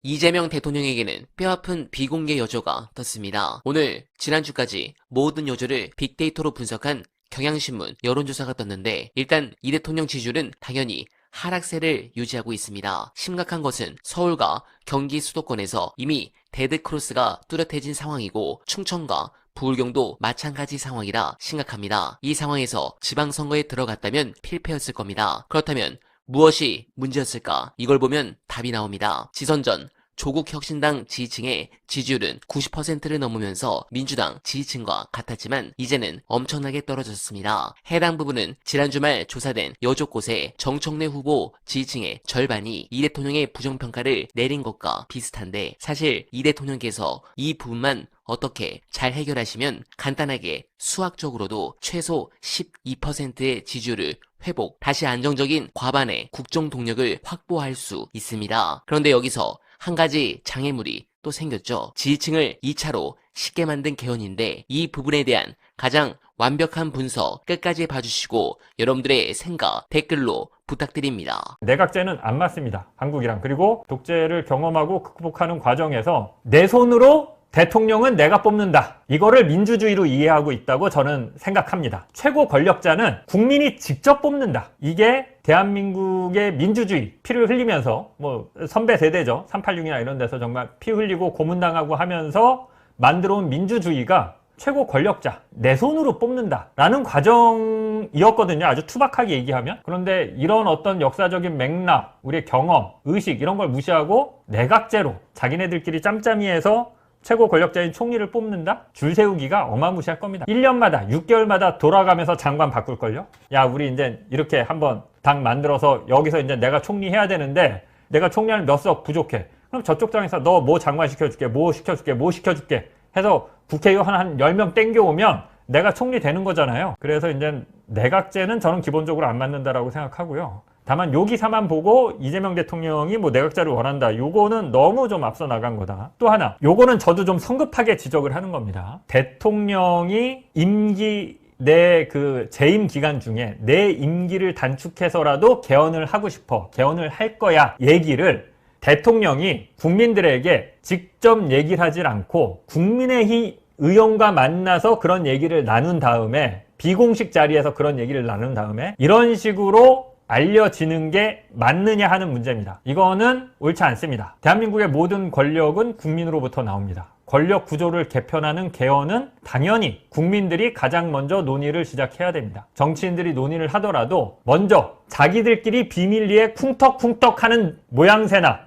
이재명 대통령에게는 뼈아픈 비공개 여조가 떴습니다. 오늘 지난주까지 모든 여조를 빅데이터로 분석한 경향신문 여론조사가 떴는데 일단 이 대통령 지지율은 당연히 하락세를 유지하고 있습니다. 심각한 것은 서울과 경기 수도권에서 이미 데드크로스가 뚜렷해진 상황이고 충청과 부울경도 마찬가지 상황이라 심각합니다. 이 상황에서 지방선거에 들어갔다면 필패였을 겁니다. 그렇다면 무엇이 문제였을까? 이걸 보면 답이 나옵니다. 지선전 조국혁신당 지지층의 지지율은 90%를 넘으면서 민주당 지지층과 같았지만 이제는 엄청나게 떨어졌습니다. 해당 부분은 지난 주말 조사된 여족곳의 정청래 후보 지지층의 절반이 이 대통령의 부정평가를 내린 것과 비슷한데 사실 이 대통령께서 이 부분만 어떻게 잘 해결하시면 간단하게 수학적으로도 최소 12%의 지지율을 회복, 다시 안정적인 과반의 국정 동력을 확보할 수 있습니다. 그런데 여기서 한 가지 장애물이 또 생겼죠. 지지층을 2차로 쉽게 만든 개헌인데 이 부분에 대한 가장 완벽한 분석 끝까지 봐주시고 여러분들의 생각 댓글로 부탁드립니다. 내각제는 안 맞습니다. 한국이랑. 그리고 독재를 경험하고 극복하는 과정에서 내 손으로 대통령은 내가 뽑는다. 이거를 민주주의로 이해하고 있다고 저는 생각합니다. 최고 권력자는 국민이 직접 뽑는다. 이게 대한민국의 민주주의, 피를 흘리면서 뭐 선배 세대죠. 386이나 이런 데서 정말 피 흘리고 고문당하고 하면서 만들어 온 민주주의가 최고 권력자, 내 손으로 뽑는다라는 과정이었거든요. 아주 투박하게 얘기하면. 그런데 이런 어떤 역사적인 맥락, 우리의 경험, 의식 이런 걸 무시하고 내각제로 자기네들끼리 짬짬이해서 최고 권력자인 총리를 뽑는다? 줄 세우기가 어마무시할 겁니다. 1년마다 6개월마다 돌아가면서 장관 바꿀걸요? 야, 우리 이제 이렇게 한번 당 만들어서 여기서 이제 내가 총리 해야 되는데 내가 총리하는 몇 석 부족해. 그럼 저쪽 당에서 너 뭐 장관 시켜줄게, 뭐 시켜줄게, 뭐 시켜줄게 해서 국회의원 한 10명 땡겨오면 내가 총리 되는 거잖아요. 그래서 이제 내각제는 저는 기본적으로 안 맞는다라고 생각하고요. 다만 요 기사만 보고 이재명 대통령이 뭐 내각제를 원한다. 요거는 너무 좀 앞서 나간 거다. 또 하나, 요거는 저도 좀 성급하게 지적을 하는 겁니다. 대통령이 임기 내 그 재임 기간 중에 내 임기를 단축해서라도 개헌을 하고 싶어. 개헌을 할 거야. 얘기를 대통령이 국민들에게 직접 얘기를 하질 않고 국민의 의원과 만나서 그런 얘기를 나눈 다음에 비공식 자리에서 그런 얘기를 나눈 다음에 이런 식으로 알려지는 게 맞느냐 하는 문제입니다. 이거는 옳지 않습니다. 대한민국의 모든 권력은 국민으로부터 나옵니다. 권력 구조를 개편하는 개헌은 당연히 국민들이 가장 먼저 논의를 시작해야 됩니다. 정치인들이 논의를 하더라도 먼저 자기들끼리 비밀리에 쿵떡쿵떡 하는 모양새나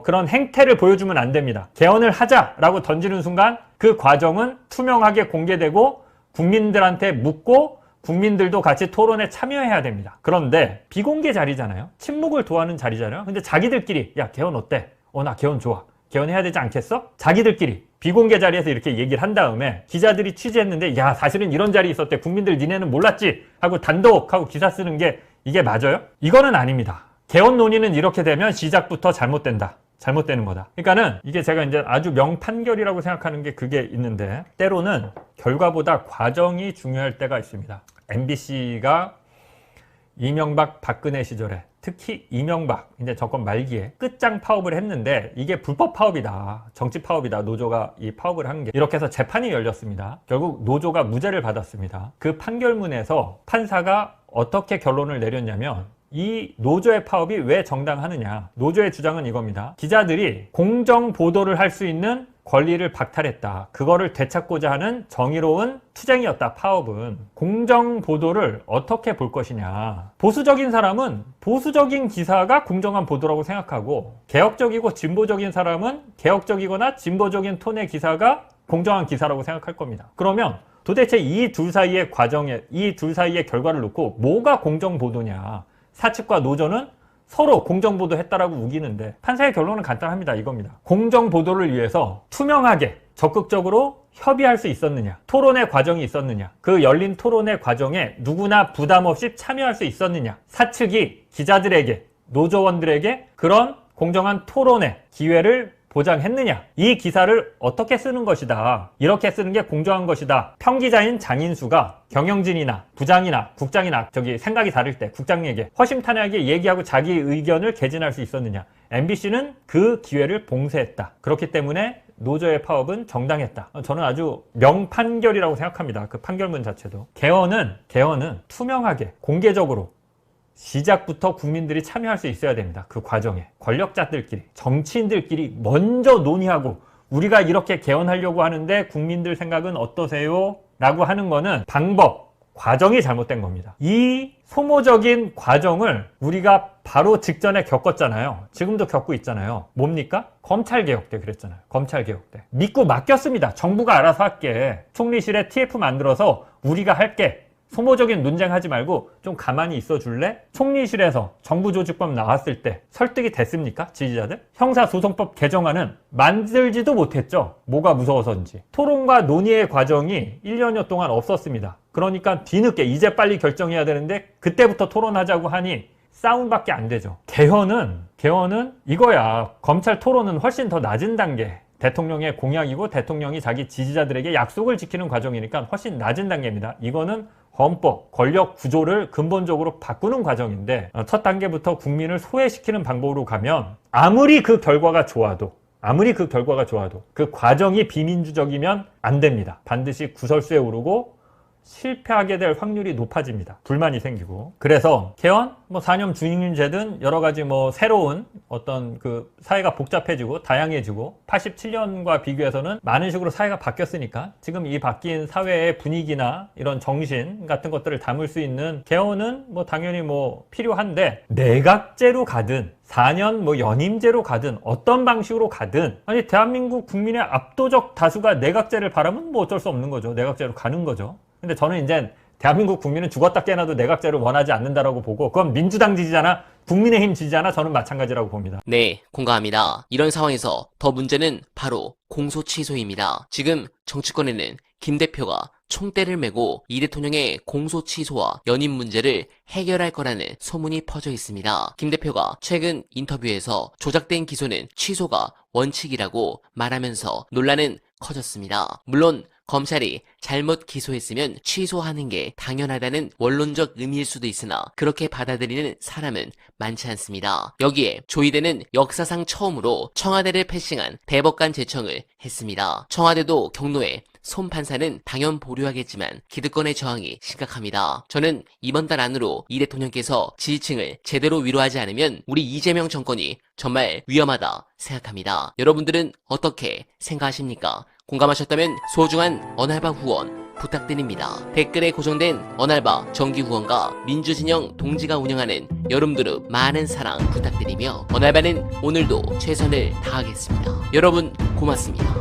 그런 행태를 보여주면 안 됩니다. 개헌을 하자라고 던지는 순간 그 과정은 투명하게 공개되고 국민들한테 묻고 국민들도 같이 토론에 참여해야 됩니다. 그런데 비공개 자리잖아요. 침묵을 도하는 자리잖아요. 근데 자기들끼리 야, 개헌 어때? 나 개헌 좋아. 개헌해야 되지 않겠어? 자기들끼리 비공개 자리에서 이렇게 얘기를 한 다음에 기자들이 취재했는데 야, 사실은 이런 자리 있었대. 국민들 니네는 몰랐지? 하고 단독하고 기사 쓰는 게 이게 맞아요? 이거는 아닙니다. 개헌 논의는 이렇게 되면 시작부터 잘못된다. 잘못되는 거다. 그러니까는 이게 제가 이제 아주 명판결이라고 생각하는 게 그게 있는데 때로는 결과보다 과정이 중요할 때가 있습니다. MBC가 이명박 박근혜 시절에 특히 이명박 이제 정권 말기에 끝장 파업을 했는데 이게 불법 파업이다. 정치 파업이다. 노조가 이 파업을 한 게 이렇게 해서 재판이 열렸습니다. 결국 노조가 무죄를 받았습니다. 그 판결문에서 판사가 어떻게 결론을 내렸냐면 이 노조의 파업이 왜 정당하느냐. 노조의 주장은 이겁니다. 기자들이 공정 보도를 할 수 있는 권리를 박탈했다. 그거를 되찾고자 하는 정의로운 투쟁이었다. 파업은. 공정 보도를 어떻게 볼 것이냐. 보수적인 사람은 보수적인 기사가 공정한 보도라고 생각하고 개혁적이고 진보적인 사람은 개혁적이거나 진보적인 톤의 기사가 공정한 기사라고 생각할 겁니다. 그러면 도대체 이 둘 사이의 과정에 이 둘 사이의 결과를 놓고 뭐가 공정 보도냐. 사측과 노조는 서로 공정보도 했다라고 우기는데 판사의 결론은 간단합니다. 이겁니다. 공정보도를 위해서 투명하게 적극적으로 협의할 수 있었느냐, 토론의 과정이 있었느냐, 그 열린 토론의 과정에 누구나 부담 없이 참여할 수 있었느냐, 사측이 기자들에게, 노조원들에게 그런 공정한 토론의 기회를 보장했느냐? 이 기사를 어떻게 쓰는 것이다. 이렇게 쓰는 게 공정한 것이다. 평기자인 장인수가 경영진이나 부장이나 국장이나 생각이 다를 때 국장에게 허심탄회하게 얘기하고 자기 의견을 개진할 수 있었느냐? MBC는 그 기회를 봉쇄했다. 그렇기 때문에 노조의 파업은 정당했다. 저는 아주 명판결이라고 생각합니다. 그 판결문 자체도. 개헌은 투명하게 공개적으로 시작부터 국민들이 참여할 수 있어야 됩니다. 그 과정에 권력자들끼리 정치인들끼리 먼저 논의하고 우리가 이렇게 개헌하려고 하는데 국민들 생각은 어떠세요? 라고 하는 거는 방법, 과정이 잘못된 겁니다. 이 소모적인 과정을 우리가 바로 직전에 겪었잖아요. 지금도 겪고 있잖아요. 뭡니까? 검찰개혁 때 그랬잖아요. 검찰개혁 때. 믿고 맡겼습니다. 정부가 알아서 할게. 총리실에 TF 만들어서 우리가 할게. 소모적인 논쟁하지 말고 좀 가만히 있어 줄래? 총리실에서 정부조직법 나왔을 때 설득이 됐습니까? 지지자들? 형사소송법 개정안은 만들지도 못했죠. 뭐가 무서워서인지. 토론과 논의의 과정이 1년여 동안 없었습니다. 그러니까 뒤늦게 이제 빨리 결정해야 되는데 그때부터 토론하자고 하니 싸움밖에 안 되죠. 개헌은 이거야. 검찰 토론은 훨씬 더 낮은 단계. 대통령의 공약이고 대통령이 자기 지지자들에게 약속을 지키는 과정이니까 훨씬 낮은 단계입니다. 이거는 헌법, 권력 구조를 근본적으로 바꾸는 과정인데 첫 단계부터 국민을 소외시키는 방법으로 가면 아무리 그 결과가 좋아도 그 과정이 비민주적이면 안 됩니다. 반드시 구설수에 오르고 실패하게 될 확률이 높아집니다. 불만이 생기고. 그래서 개헌, 4년 중임제든 여러 가지 새로운 어떤 그 사회가 복잡해지고 다양해지고 87년과 비교해서는 많은 식으로 사회가 바뀌었으니까 지금 이 바뀐 사회의 분위기나 이런 정신 같은 것들을 담을 수 있는 개헌은 당연히 필요한데 내각제로 가든 4년 연임제로 가든 어떤 방식으로 가든 아니 대한민국 국민의 압도적 다수가 내각제를 바라면 어쩔 수 없는 거죠. 내각제로 가는 거죠. 근데 저는 이제 대한민국 국민은 죽었다 깨어나도 내각제를 원하지 않는다라고 보고 그건 민주당 지지자나 국민의힘 지지자나 저는 마찬가지라고 봅니다. 네, 공감합니다. 이런 상황에서 더 문제는 바로 공소 취소입니다. 지금 정치권에는 김 대표가 총대를 메고 이 대통령의 공소 취소와 연임 문제를 해결할 거라는 소문이 퍼져 있습니다. 김 대표가 최근 인터뷰에서 조작된 기소는 취소가 원칙이라고 말하면서 논란은 커졌습니다. 물론 검찰이 잘못 기소했으면 취소하는 게 당연하다는 원론적 의미일 수도 있으나 그렇게 받아들이는 사람은 많지 않습니다. 여기에 조이대는 역사상 처음으로 청와대를 패싱한 대법관 제청을 했습니다. 청와대도 경로에 손 판사는 당연 보류하겠지만 기득권의 저항이 심각합니다. 저는 이번 달 안으로 이 대통령께서 지지층을 제대로 위로하지 않으면 우리 이재명 정권이 정말 위험하다 생각합니다. 여러분들은 어떻게 생각하십니까? 공감하셨다면 소중한 언알바 후원 부탁드립니다. 댓글에 고정된 언알바 정기 후원과 민주진영 동지가 운영하는 여름그룹 많은 사랑 부탁드리며 언알바는 오늘도 최선을 다하겠습니다. 여러분 고맙습니다.